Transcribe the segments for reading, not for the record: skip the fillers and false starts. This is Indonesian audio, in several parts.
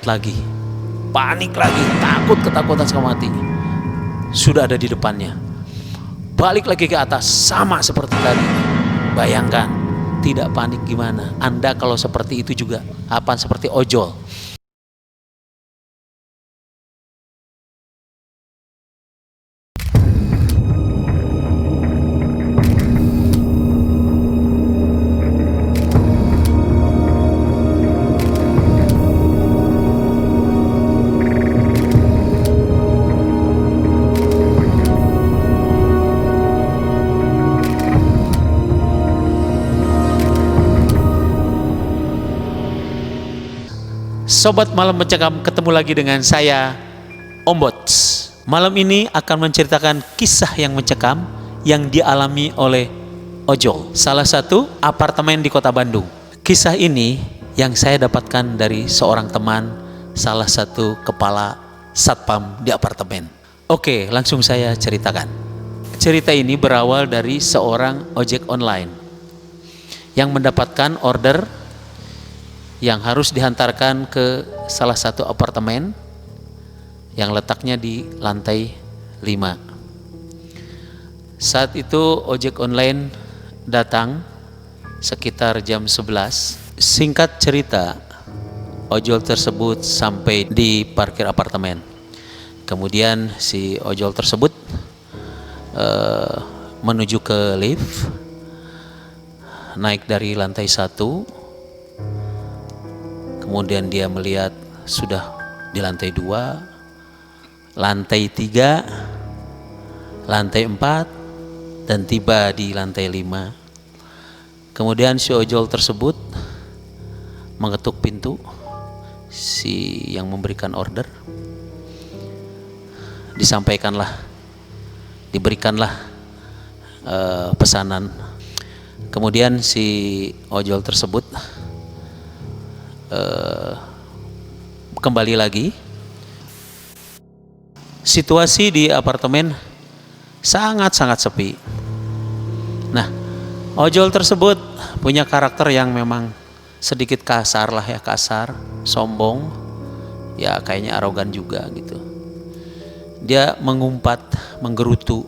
lagi, panik lagi, ketakutan setengah mati. Sudah ada di depannya. Balik lagi ke atas, sama seperti tadi. Bayangkan, tidak panik gimana? Anda kalau seperti itu juga, apa seperti ojol? Sobat Malam Mencekam, ketemu lagi dengan saya, Om Bots. Malam ini akan menceritakan kisah yang mencekam yang dialami oleh ojol, salah satu apartemen di kota Bandung. Kisah ini yang saya dapatkan dari seorang teman, salah satu kepala satpam di apartemen. Oke, langsung saya ceritakan. Cerita ini berawal dari seorang ojek online yang mendapatkan order yang harus dihantarkan ke salah satu apartemen yang letaknya di lantai 5. Saat itu ojek online datang sekitar jam 11. Singkat cerita, ojol tersebut sampai di parkir apartemen. Kemudian si ojol tersebut menuju ke lift, naik dari lantai 1. Kemudian dia melihat sudah di lantai 2, lantai 3, lantai 4, dan tiba di lantai 5. Kemudian si ojol tersebut mengetuk pintu si yang memberikan order. Diberikanlah pesanan. Kemudian si ojol tersebut kembali lagi. Situasi di apartemen sangat-sangat sepi. Nah, ojol tersebut punya karakter yang memang sedikit kasar, sombong, ya kayaknya arogan juga gitu. Dia mengumpat, menggerutu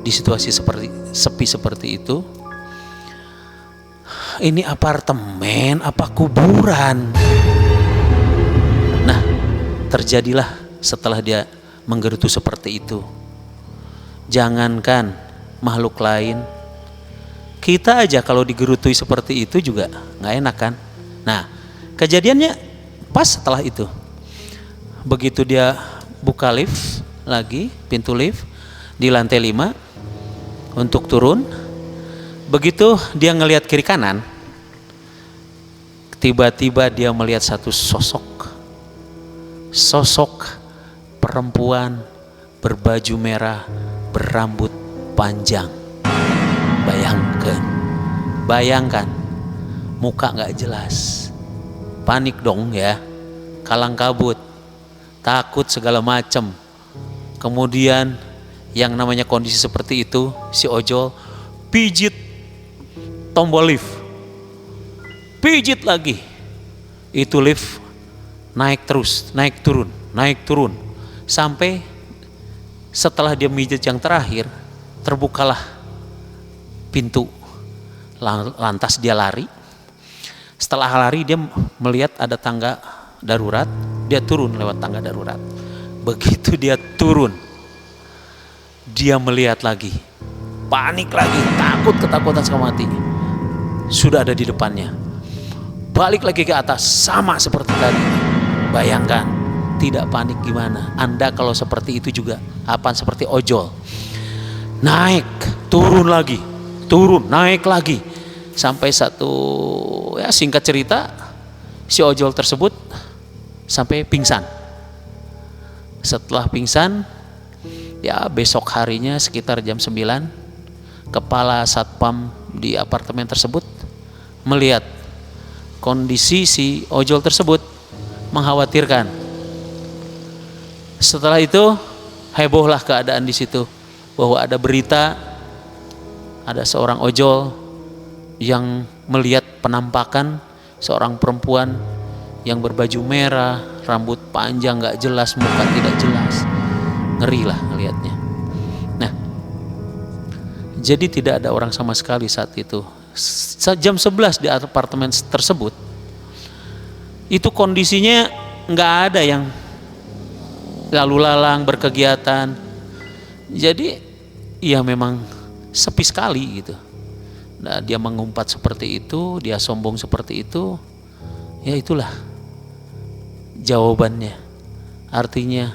di situasi sepi seperti itu. Ini apartemen apa kuburan? Nah, terjadilah setelah dia menggerutu seperti itu. Jangankan makhluk lain, kita aja kalau digerutui seperti itu juga nggak enak kan? Nah, kejadiannya pas setelah itu. Begitu dia buka lift lagi, pintu lift di lantai 5 untuk turun. Begitu dia ngelihat kiri kanan, tiba-tiba dia melihat satu sosok perempuan berbaju merah, berambut panjang. Bayangkan, muka nggak jelas, panik dong ya, kalang kabut, takut segala macam. Kemudian yang namanya kondisi seperti itu, si ojol pijit tombol lift, pijit lagi, itu lift naik terus, naik turun, sampai setelah dia mijit yang terakhir, terbukalah pintu. Lantas dia lari. Setelah lari, dia melihat ada tangga darurat, dia turun lewat tangga darurat. Begitu dia turun, dia melihat lagi, panik lagi, ketakutan setengah mati. Sudah ada di depannya. Balik lagi ke atas, sama seperti tadi. Bayangkan, tidak panik gimana? Anda kalau seperti itu juga, apa seperti ojol? Naik, turun lagi, naik lagi. Sampai singkat cerita, si ojol tersebut sampai pingsan. Setelah pingsan, ya besok harinya sekitar jam 9, kepala satpam di apartemen tersebut melihat kondisi si ojol tersebut mengkhawatirkan. Setelah itu hebohlah keadaan di situ, bahwa ada berita ada seorang ojol yang melihat penampakan seorang perempuan yang berbaju merah, rambut panjang gak jelas, muka tidak jelas. Ngeri lah ngelihatnya. Nah, jadi tidak ada orang sama sekali saat itu. Jam 11 di apartemen tersebut, itu kondisinya nggak ada yang lalu lalang berkegiatan. Jadi ya memang sepi sekali gitu. Nah, dia mengumpat seperti itu, dia sombong seperti itu, ya itulah jawabannya. Artinya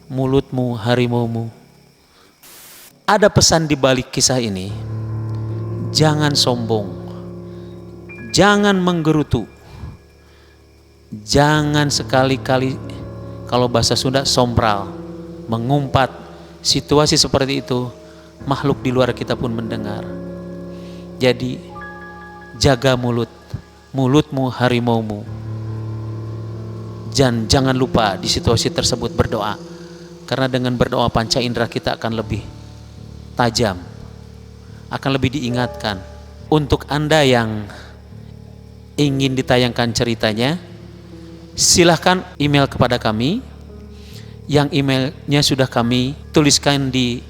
mulutmu harimaumu. Ada pesan di balik kisah ini. Jangan sombong, jangan menggerutu, jangan sekali-kali, kalau bahasa Sunda, sompral, mengumpat. Situasi seperti itu makhluk di luar kita pun mendengar. Jadi jaga mulutmu harimaumu. Jangan lupa di situasi tersebut berdoa, karena dengan berdoa panca indera kita akan lebih tajam, akan lebih diingatkan. Untuk Anda yang ingin ditayangkan ceritanya, silahkan email kepada kami, yang emailnya sudah kami tuliskan di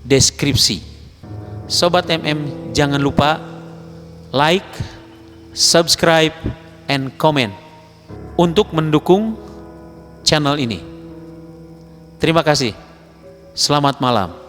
deskripsi. Sobat MM, jangan lupa like, subscribe, and comment untuk mendukung channel ini. Terima kasih. Selamat malam.